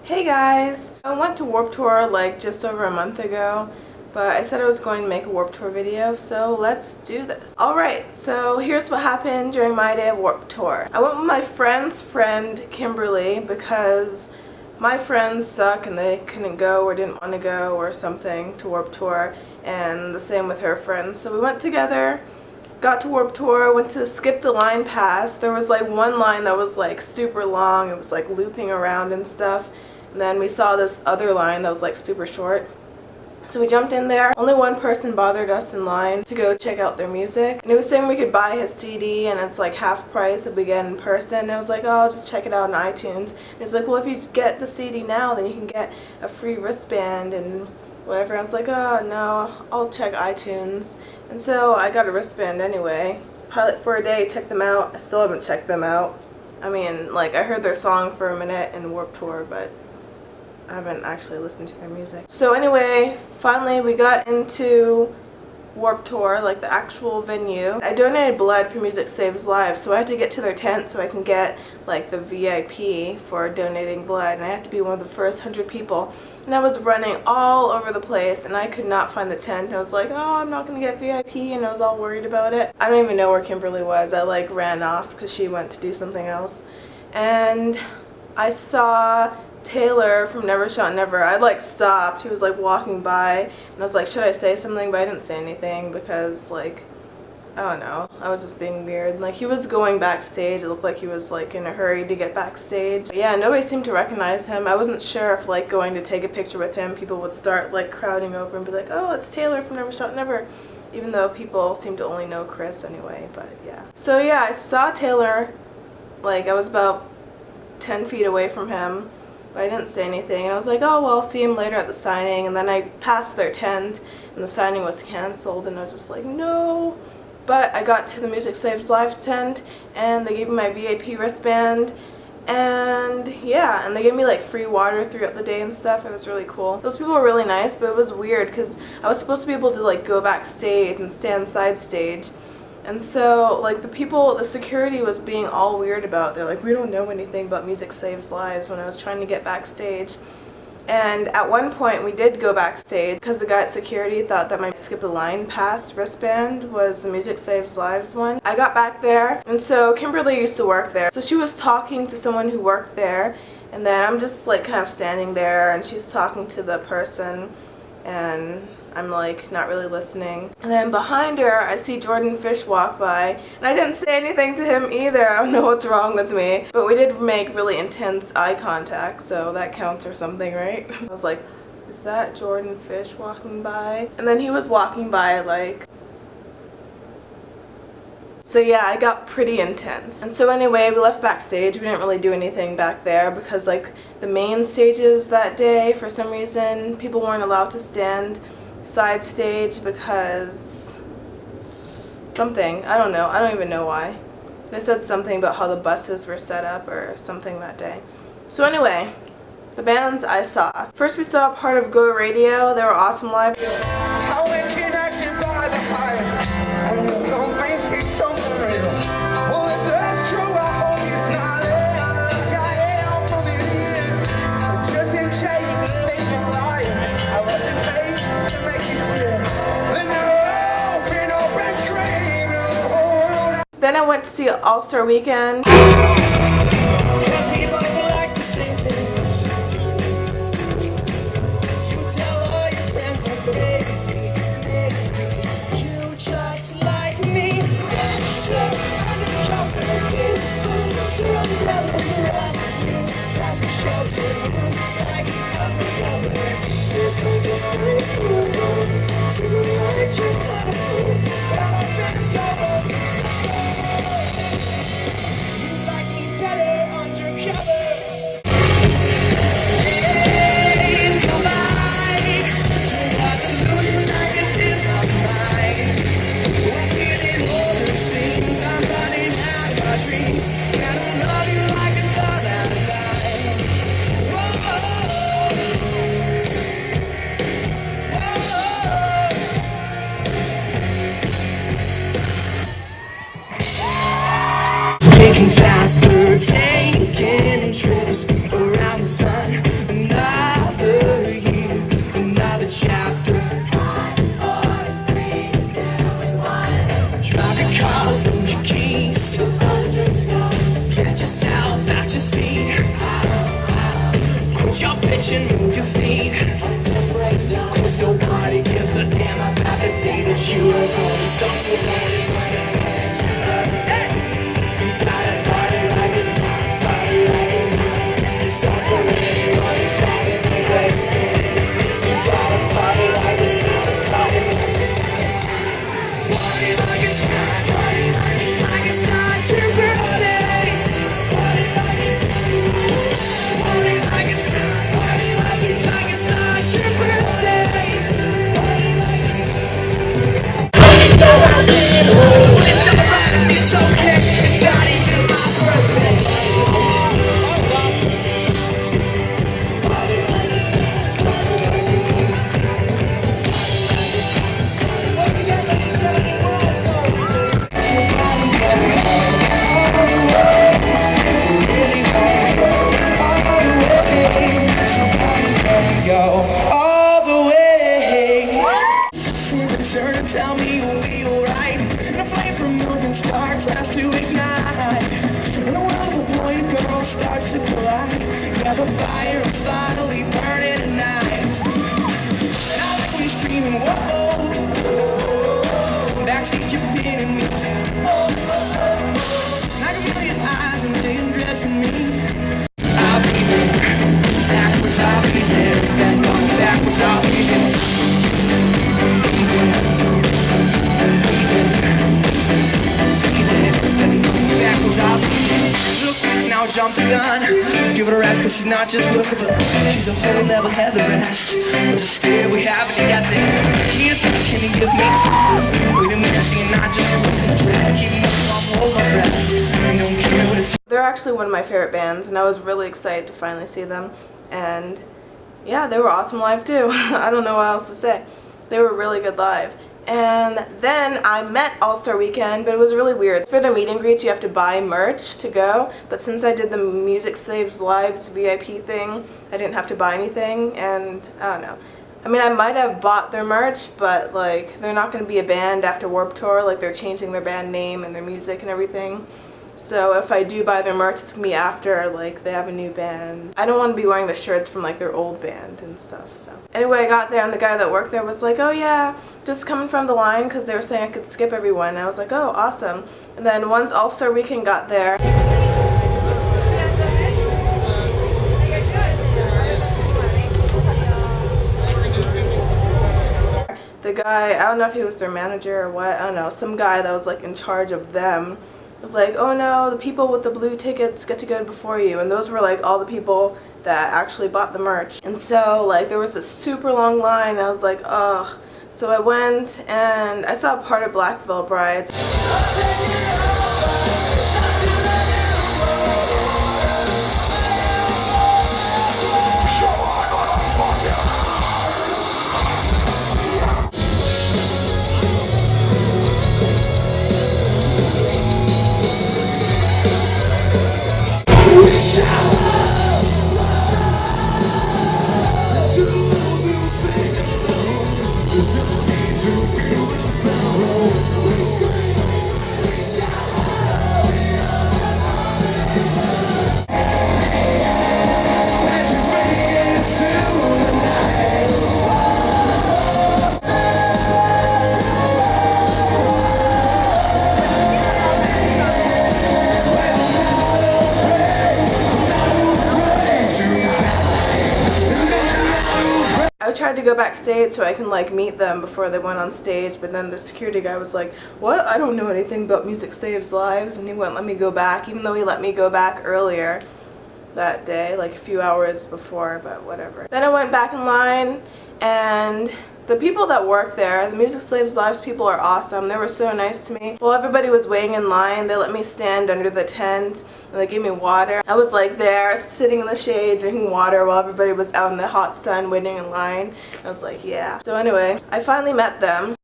Hey guys! I went to Warped Tour like just over a month ago, but I said I was going to make a Warped Tour video, so let's do this. Alright, so here's what happened during my day of Warped Tour. I went with my friend's friend, Kimberly, because my friends suck and they couldn't go or didn't want to go or something to Warped Tour, and the same with her friends. So we went together, got to Warped Tour, went to skip the line pass. There was like one line that was like super long, it was like looping around and stuff. And then we saw this other line that was like super short. So we jumped in there. Only one person bothered us in line to go check out their music. And it was saying we could buy his CD and it's like half price if we get in person. And I was like, oh, I'll just check it out on iTunes. And he's like, well, if you get the CD now, then you can get a free wristband and whatever. I was like, oh, no, I'll check iTunes. And so I got a wristband anyway. Pilot for a Day, check them out. I still haven't checked them out. I mean, like, I heard their song for a minute in Warped Tour, but I haven't actually listened to their music. So anyway, finally we got into Warped Tour, like the actual venue. I donated blood for Music Saves Lives, so I had to get to their tent so I can get like the VIP for donating blood, and I had to be one of the first 100 people. And I was running all over the place and I could not find the tent. I was like, oh, I'm not gonna get VIP, and I was all worried about it. I don't even know where Kimberly was. I like ran off because she went to do something else. And I saw Taylor from Never Shot Never. I like stopped. He was like walking by and I was like, should I say something? But I didn't say anything because like, I don't know, I was just being weird. Like, he was going backstage. It looked like he was like in a hurry to get backstage. But yeah, nobody seemed to recognize him. I wasn't sure if like going to take a picture with him, people would start like crowding over and be like, oh, it's Taylor from Never Shot Never, even though people seem to only know Chris anyway. But yeah, so yeah, I saw Taylor. Like, I was about 10 feet away from him, but I didn't say anything. And I was like, oh, well, I'll see him later at the signing. And then I passed their tent and the signing was canceled, and I was just like, no. But I got to the Music Saves Lives tent and they gave me my VIP wristband, and yeah, and they gave me like free water throughout the day and stuff. It was really cool. Those people were really nice, but it was weird because I was supposed to be able to like go backstage and stand side stage. And so, like, the security was being all weird about it. They're like, we don't know anything about Music Saves Lives when I was trying to get backstage. And at one point, we did go backstage because the guy at security thought that my Skip the Line Pass wristband was the Music Saves Lives one. I got back there, and so Kimberly used to work there. So she was talking to someone who worked there, and then I'm just, like, kind of standing there, and she's talking to the person, and I'm like not really listening. And then behind her I see Jordan Fish walk by, and I didn't say anything to him either. I don't know what's wrong with me, but we did make really intense eye contact, so that counts or something, right? I was like, is that Jordan Fish walking by? And then he was walking by like, so yeah, I got pretty intense. And so anyway, we left backstage. We didn't really do anything back there because like the main stages that day, for some reason, people weren't allowed to stand side stage because something, I don't know, I don't even know why. They said something about how the buses were set up or something that day. So anyway, the bands I saw. First we saw part of Go Radio. They were awesome live. Then I went to see All-Star Weekend. Jump, bitch, and move your feet. Cause nobody gives a damn about the day that you are going. So hey, you gotta party like it's not, party like it's not. It's all for anyone who's having a waste. You gotta party like it's not, party like it's not. Party like it's not, party like it's not your birthday. Party like it's not, party like it's not, party like it's not your birthday. Party like it's not. It's alright and it's okay. It's not even my birthday. Party like it's not, party like it's go all the way. Return and tell me you'll be alright. And a flame from million sparks has to ignite. And the world of a boy and girl starts to collide. Yeah, the fire is finally burning tonight. And I like when you're screaming, whoa. Backseat you're pinning me. And I can feel your eyes and they undressing me. I'll be there. Backwards, I'll be there. Then going backwards, I'll be there. Now jump the gun, give it a rest, cause she's not just looking for us. She's a whole never had the rest. But just stay, we haven't yet there. Can't think she can give me some. Wait a minute, she's not just looking for us. Keep me up, hold my breath. I don't care what it's. They're actually one of my favorite bands, and I was really excited to finally see them. And yeah, they were awesome live too. I don't know what else to say. They were really good live. And then I met All-Star Weekend, but it was really weird. For the meet and greets, you have to buy merch to go, but since I did the Music Saves Lives VIP thing, I didn't have to buy anything, and I don't know. I mean, I might have bought their merch, but like, they're not going to be a band after Warped Tour. Like, they're changing their band name and their music and everything. So if I do buy their merch, it's going to be after, like, they have a new band. I don't want to be wearing the shirts from, like, their old band and stuff, so. Anyway, I got there, and the guy that worked there was like, oh yeah, just coming from the line, because they were saying I could skip everyone. And I was like, oh, awesome. And then once All-Star Weekend got there, the guy, I don't know if he was their manager or what, I don't know, some guy that was, like, in charge of them was like, oh no, the people with the blue tickets get to go before you. And those were like all the people that actually bought the merch. And so like there was this super long line. I was like, ugh. So I went and I saw part of Black Veil Brides. I tried to go backstage so I can like meet them before they went on stage, but then the security guy was like, what? I don't know anything about Music Saves Lives, and he wouldn't let me go back, even though he let me go back earlier that day, like a few hours before, but whatever. Then I went back in line, and the people that work there, the Music Saves Lives people, are awesome. They were so nice to me. While everybody was waiting in line, they let me stand under the tent and they gave me water. I was like there sitting in the shade drinking water while everybody was out in the hot sun waiting in line. I was like, yeah. So anyway, I finally met them.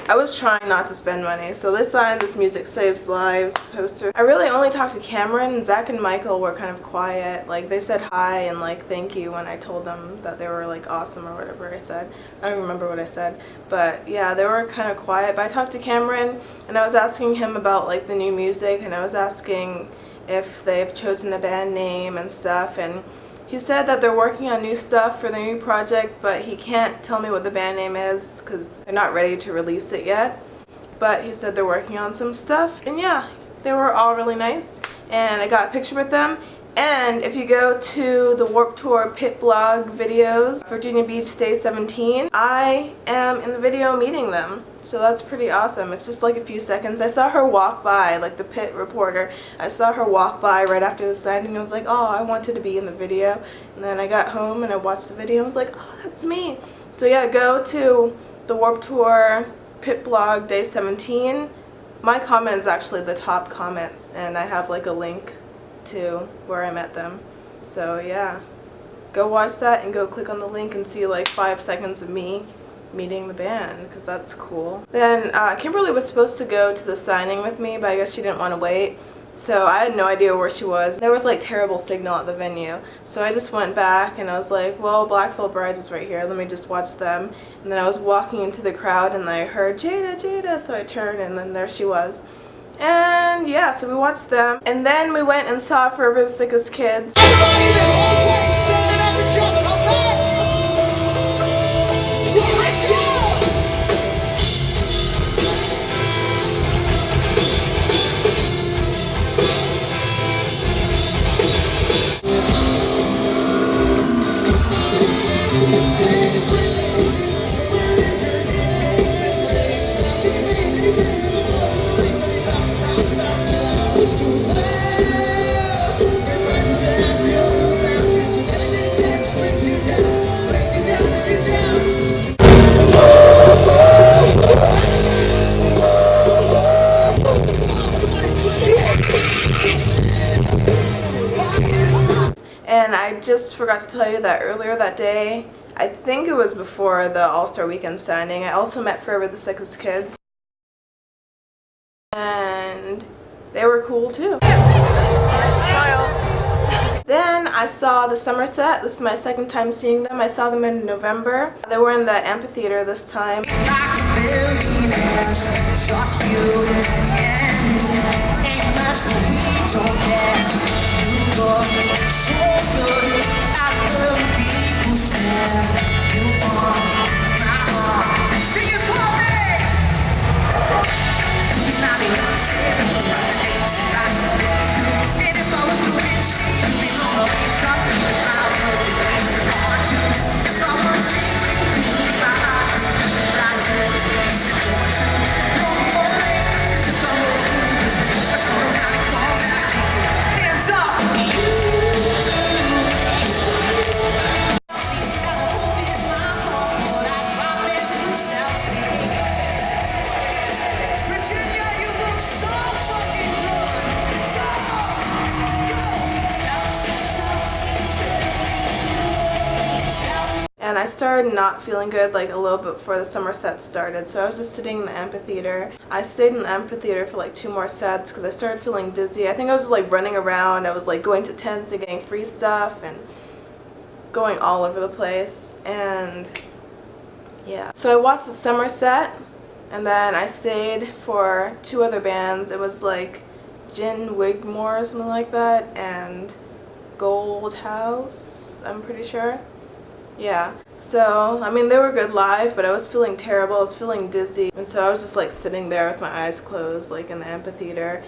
I was trying not to spend money, so they signed this Music Saves Lives poster. I really only talked to Cameron. Zach and Michael were kind of quiet. Like, they said hi and like thank you when I told them that they were like awesome or whatever I said. I don't remember what I said, but yeah, they were kind of quiet. But I talked to Cameron and I was asking him about like the new music, and I was asking if they've chosen a band name and stuff, and he said that they're working on new stuff for their new project, but he can't tell me what the band name is because they're not ready to release it yet. But he said they're working on some stuff, and yeah, they were all really nice, and I got a picture with them. And if you go to the Warped Tour pit blog videos, Virginia Beach Day 17, I am in the video meeting them. So that's pretty awesome. It's just like a few seconds. I saw her walk by, like the pit reporter. I saw her walk by right after the signing. I was like, oh, I wanted to be in the video. And then I got home and I watched the video. I was like, oh, that's me. So yeah, go to the Warped Tour pit blog Day 17. My comment is actually the top comments, and I have like a link to where I met them. So yeah, go watch that and go click on the link and see like 5 seconds of me meeting the band, because that's cool. Then Kimberly was supposed to go to the signing with me, but I guess she didn't want to wait, so I had no idea where she was. There was like terrible signal at the venue, so I just went back and I was like, well, Black Veil Brides is right here, let me just watch them. And then I was walking into the crowd and I heard Jada, Jada, so I turned and then there she was. And yeah, so we watched them, and then we went and saw Forever the Sickest Kids. Everybody in this whole place, standing up and jumping, okay? Let's go! And I just forgot to tell you that earlier that day, I think it was before the All-Star Weekend signing, I also met Forever the Sickest Kids. And they were cool too. Then I saw the Somerset. This is my second time seeing them. I saw them in November. They were in the amphitheater this time. And I started not feeling good like a little bit before the Somerset started, so I was just sitting in the amphitheater. I stayed in the amphitheater for like 2 more sets because I started feeling dizzy. I think I was just like running around. I was like going to tents and getting free stuff and going all over the place. And yeah, so I watched the Somerset, and then I stayed for 2 other bands. It was like Gin Wigmore or something like that, and Gold House, I'm pretty sure. Yeah, so I mean they were good live, but I was feeling terrible. I was feeling dizzy, and so I was just like sitting there with my eyes closed like in the amphitheater.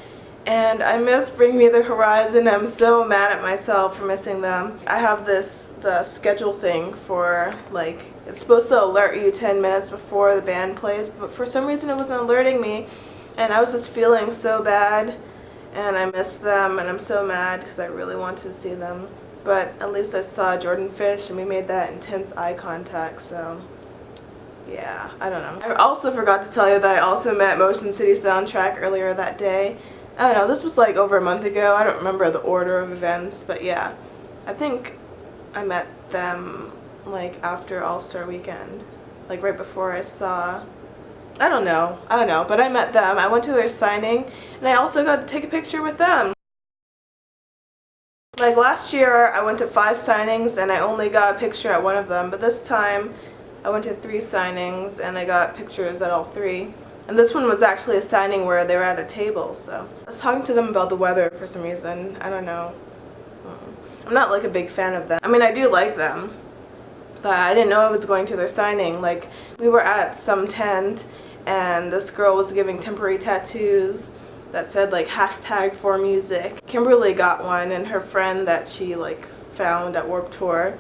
And I missed Bring Me the Horizon. I'm so mad at myself for missing them. I have the schedule thing for like, it's supposed to alert you 10 minutes before the band plays, but for some reason it wasn't alerting me, and I was just feeling so bad, and I missed them, and I'm so mad because I really wanted to see them. But at least I saw Jordan Fish and we made that intense eye contact, so yeah, I don't know. I also forgot to tell you that I also met Motion City Soundtrack earlier that day. I don't know, this was like over a month ago. I don't remember the order of events, but yeah. I think I met them like after All-Star Weekend, like right before I saw, I don't know, but I met them. I went to their signing and I also got to take a picture with them. Like last year I went to 5 signings and I only got a picture at one of them, but this time I went to 3 signings and I got pictures at all 3. And this one was actually a signing where they were at a table, so. I was talking to them about the weather for some reason. I don't know. I'm not like a big fan of them. I mean, I do like them, but I didn't know I was going to their signing. Like, we were at some tent and this girl was giving temporary tattoos that said like #4music. Kimberly got one, and her friend that she like found at Warped Tour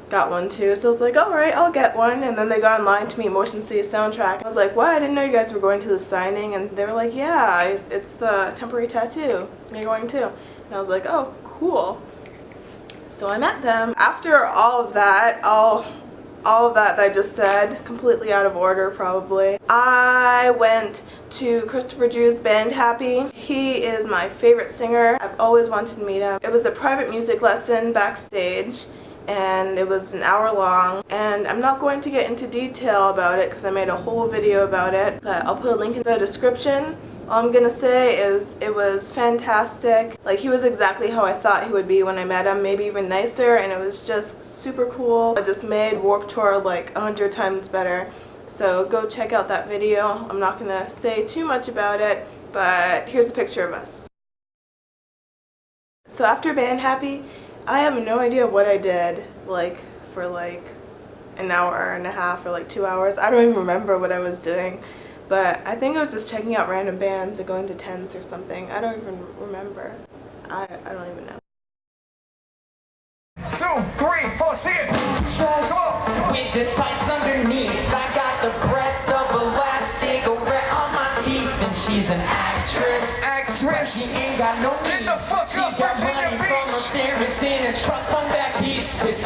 got one too. So I was like, alright, I'll get one. And then they got in line to meet Motion City Soundtrack. I was like, what? I didn't know you guys were going to the signing. And they were like, yeah, it's the temporary tattoo. You're going too. And I was like, oh, cool. So I met them. After all of that, all of that I just said, completely out of order probably, I went to Christopher Drew's band Happy. He is my favorite singer. I've always wanted to meet him. It was a private music lesson backstage, and it was an hour long, and I'm not going to get into detail about it because I made a whole video about it, but I'll put a link in the description. All I'm gonna say is it was fantastic. Like, he was exactly how I thought he would be when I met him, maybe even nicer, and it was just super cool. It just made Warped Tour like 100 times better. So go check out that video. I'm not gonna say too much about it, but here's a picture of us. So after band Happy, I have no idea what I did like for like an hour and a half or like 2 hours. I don't even remember what I was doing. But I think I was just checking out random bands or going to tents or something. I don't even remember. I don't even know. 2, 3, 4, see it! Come on! With the tights underneath, I got the breath of a last cigarette on my teeth, and she's an actress. But she ain't got no need. Get the fuck She up, got Virginia money from her parents in a trust fund back east. It's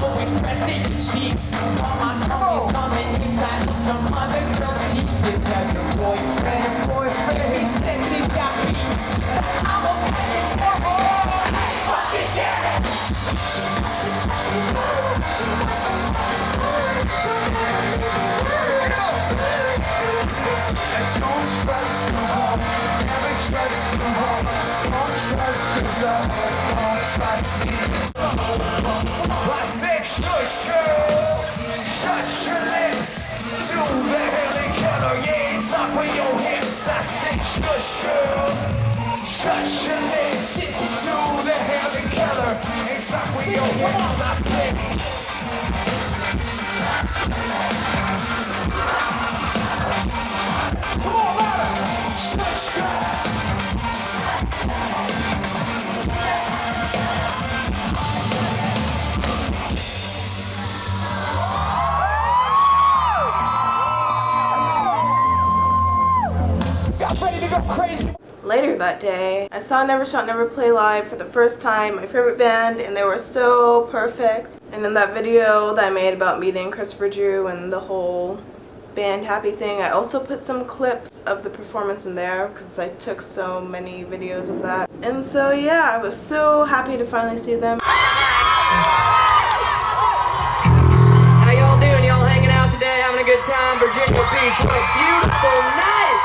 always pressed in your cheeks. While my tongue is coming inside some other girl's teeth. You tell your boyfriend, he says he's got me. I'm a fucking fucking get it. Later that day, I saw Never Shout Never Play live for the first time, my favorite band, and they were so perfect. And in that video that I made about meeting Christopher Drew and the whole band Happy thing, I also put some clips of the performance in there because I took so many videos of that. And so yeah, I was so happy to finally see them. How y'all doing? Y'all hanging out today, having a good time? Virginia Beach, what a beautiful night!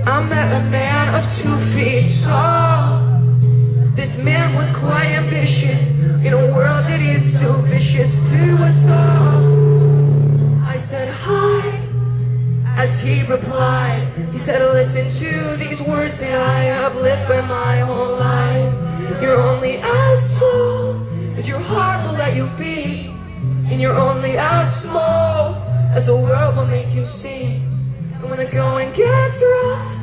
I met a man of 2 feet tall. This man was quite ambitious in a world that is so vicious to us all. I said hi, as he replied. He said, listen to these words that I have lived by my whole life. You're only as tall as your heart will let you be, and you're only as small as the world will make you see. And when the going gets rough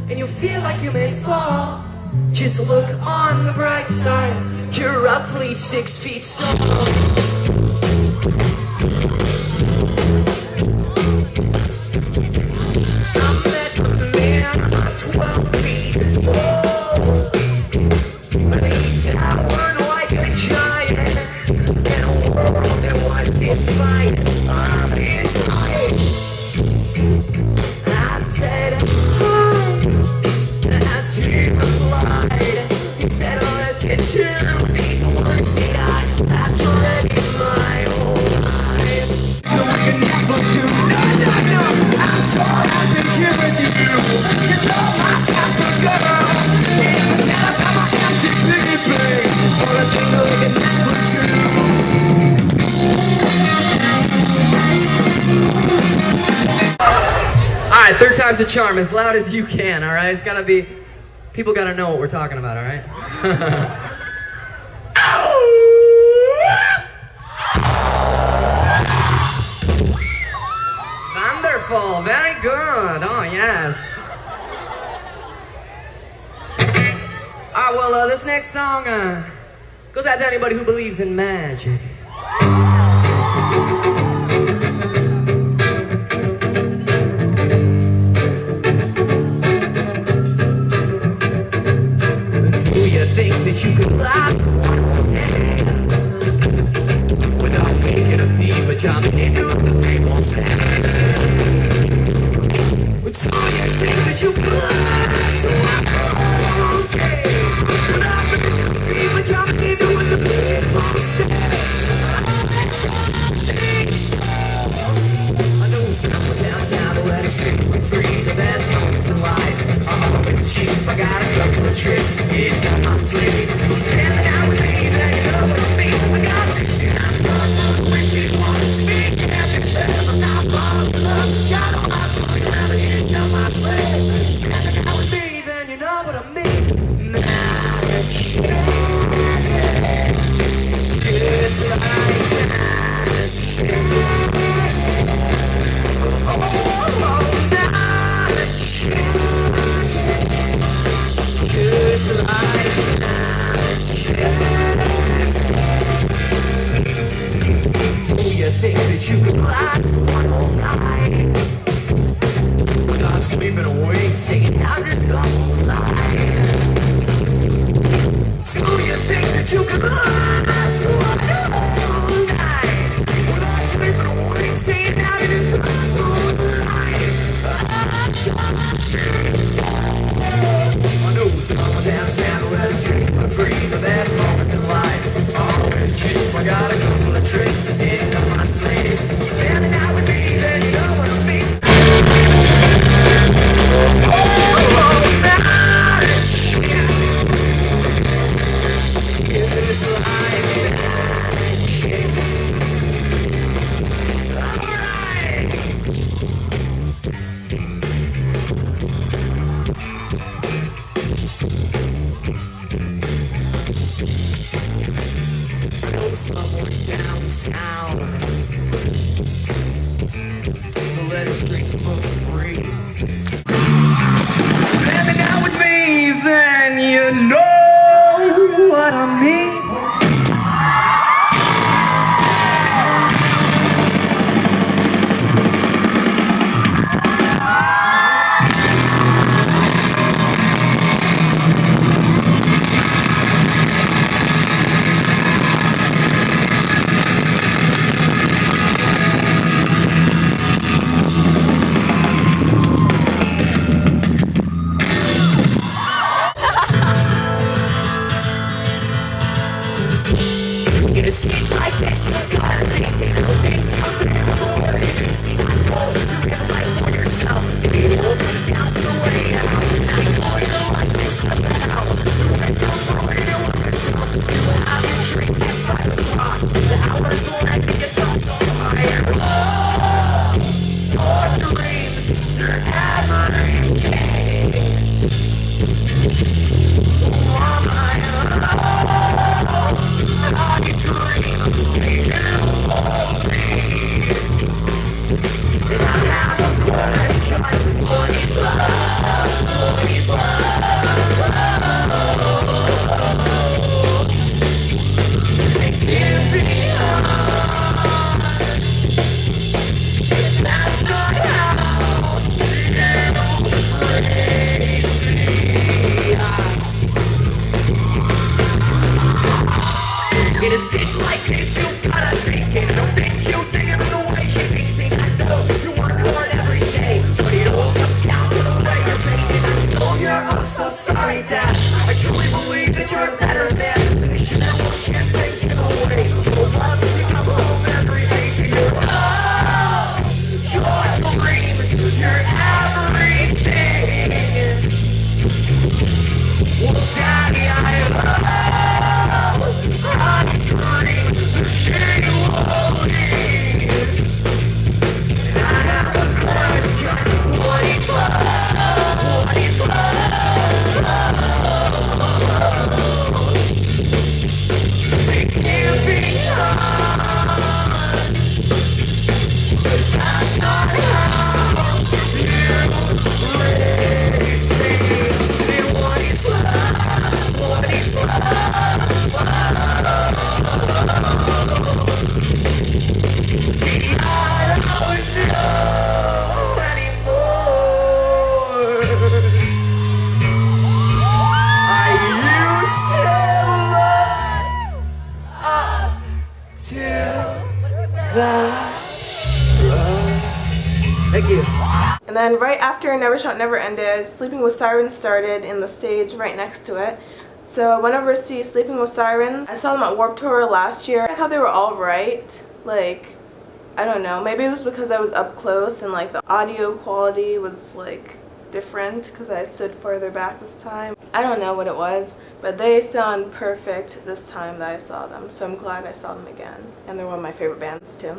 and you feel like you may fall, just look on the bright side. You're roughly 6 feet tall. I met a man 12 feet tall. He towered like a giant in a world that was defiant of his height. I said hi, as he replied. He said, listen to these words that I have to let you drives the charm, as loud as you can, all right? It's gotta be, people gotta know what we're talking about, all right? Wonderful, very good, oh yes. Alright, well, this next song goes out to anybody who believes in magic. That you could last one more day without making a peep or jumping into the table set. Do you think that you could last one more day without making a peep or jumping into the table set? I know someone down south will let us street for free. The best moments in life are always cheap. I got a couple of tricks in my sleeve. Standing out with me, then you know what I mean. I got 69 when she wants to speak. Every step I'm not following up. Got all my fun, having it down my sleeve. Standing out with me, then you know what I mean. Magic, it's like think that you could last one whole night without sleeping awake, staying out your whole night. Do you think that you could last one whole night without sleeping awake, staying out your whole night? I know someone downtown will let us drink for free. The best moments in life are always cheap. I got a couple of tricks in my sleeve. Standing out with me, then you know what I mean. It's like someone downtown will let us drink for free. Standing out with me, then you know what I mean. It's like this, you gotta think, you know, think something more. You see my goal, you can life for yourself. If you hold this down the way out, now you're going to like this somehow. When you're going to look at yourself, you will have your dreams at 5 o'clock. The hours will let me get thrown higher. Oh, your dreams, they're everything. I dream, and I have a question. What is love? What is love? Give me heart. If that's not how you praise me. In a situation like this, you gotta think it. Don't think you think of the way she thinks it. I know you work hard every day, but it all comes down to the way you're thinking. I know you're oh so sorry, Dad. I truly believe that you're a better man than you should ever chance they give away. You'll love to come home every day to your oh, your dreams, your everything. Well, Daddy, I dream the shade loading. And I have a question, what is love? Thank you. And then right after Never Shot Never Ended, Sleeping with Sirens started in the stage right next to it. So I went over to see Sleeping with Sirens. I saw them at Warped Tour last year. I thought they were alright. Like, I don't know. Maybe it was because I was up close and like the audio quality was like different because I stood further back this time. I don't know what it was, but they sound perfect this time that I saw them. So I'm glad I saw them again. And they're one of my favorite bands too.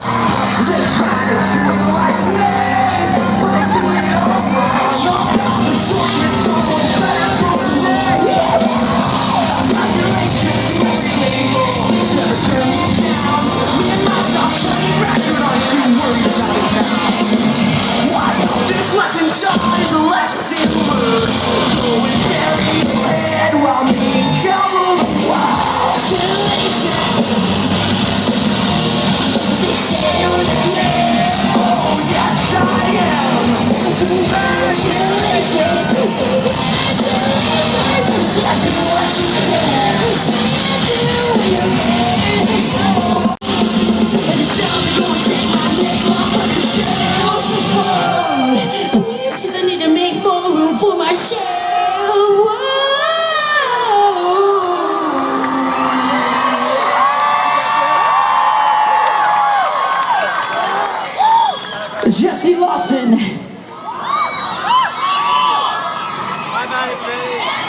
Jesse Lawson.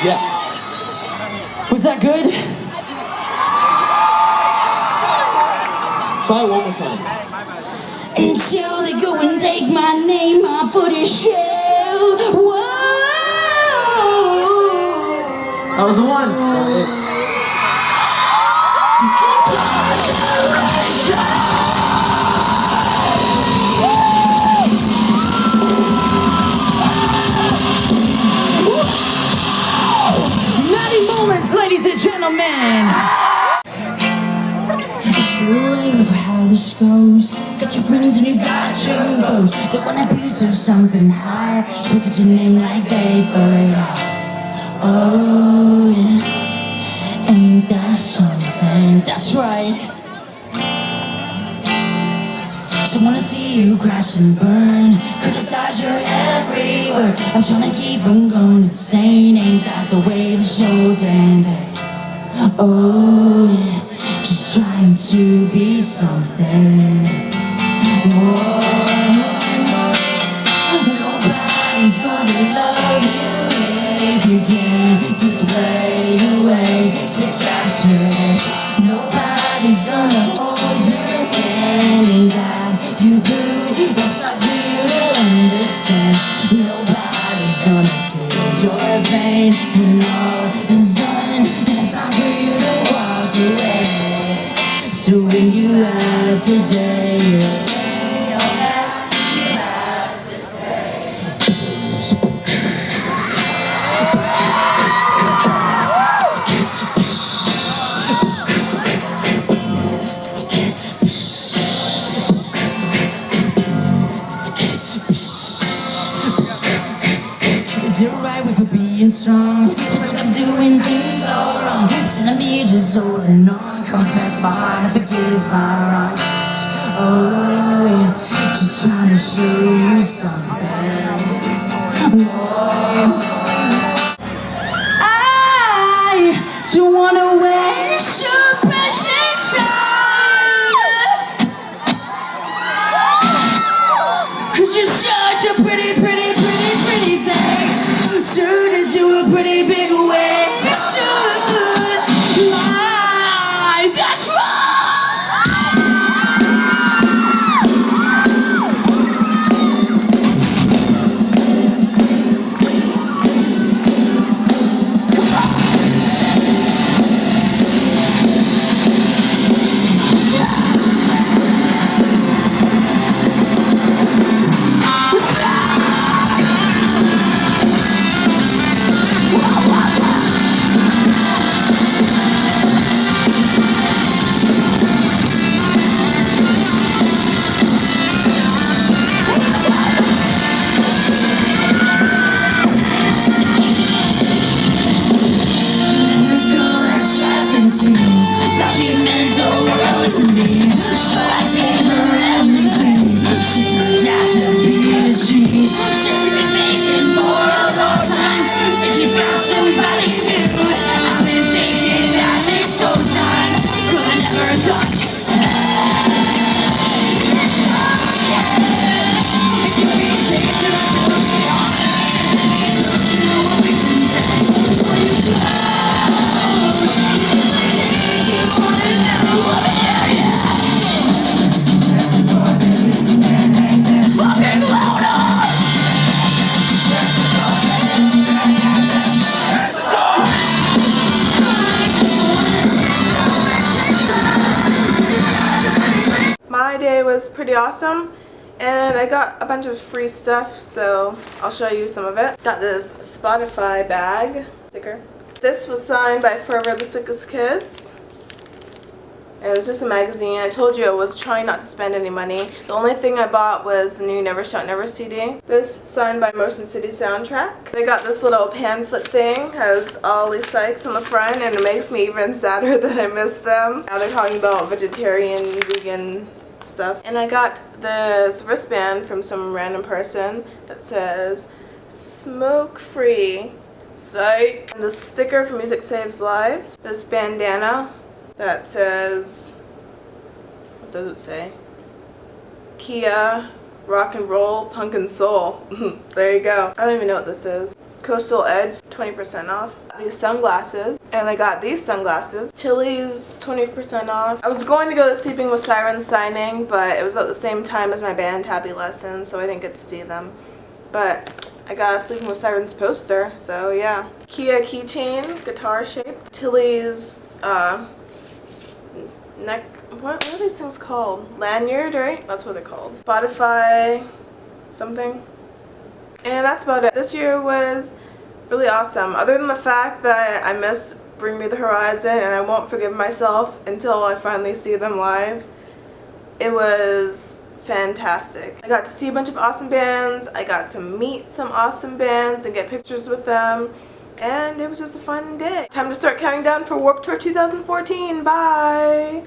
Yes. Was that good? Try it one more time. Until they go and take my name off for the show. Whoa. That was the one. Ladies and gentlemen, it's the way of how this goes. Got your friends and you got your foes. They want a piece of something high. Forget your name like they forgot. Oh yeah, ain't that something? That's right. So wanna see you crash and burn, criticize your every word. I'm trying to keep them going insane. Ain't that the way the show turned? Oh yeah, just trying to be something more. Nobody's gonna love you if you can't just play away to capture this. Nobody's gonna hold your hand and guide you through. It's not for you to understand. Nobody's gonna feel your pain when all is done. And it's time for you to walk away. So when you have today, you have to say. Is it right with being strong? Feels like I'm doing things all wrong. Still I'm here just holding on. Confess my heart and forgive my wrongs. Oh yeah, just trying to show you something more. I don't wanna waste your precious time, 'cause you're such a pretty face. Turn into a pretty big waste. That's right. was pretty awesome. And I got a bunch of free stuff, so I'll show you some of it. Got this Spotify bag sticker. This was signed by Forever the Sickest Kids. It was just a magazine. I told you I was trying not to spend any money. The only thing I bought was the new Never Shout Never CD. This signed by Motion City Soundtrack. They got this little pamphlet thing, has Ollie Sykes on the front, and it makes me even sadder that I missed them. Now they're talking about vegetarian, vegan stuff. And I got this wristband from some random person that says smoke free. Psych. And the sticker from Music Saves Lives. This bandana that says, what does it say? Kia, rock and roll, punk and soul. There you go. I don't even know what this is. Coastal Edge, 20% off. These sunglasses. And I got these sunglasses. Chili's, 20% off. I was going to go to Sleeping with Sirens signing, but it was at the same time as my band Happy lesson, so I didn't get to see them. But I got a Sleeping with Sirens poster, so yeah. Kia keychain, guitar shaped. Chili's, neck, what are these things called? Lanyard, right? That's what they're called. Spotify something. And that's about it. This year was really awesome. Other than the fact that I missed Bring Me the Horizon and I won't forgive myself until I finally see them live. It was fantastic. I got to see a bunch of awesome bands. I got to meet some awesome bands and get pictures with them. And it was just a fun day. Time to start counting down for Warped Tour 2014. Bye!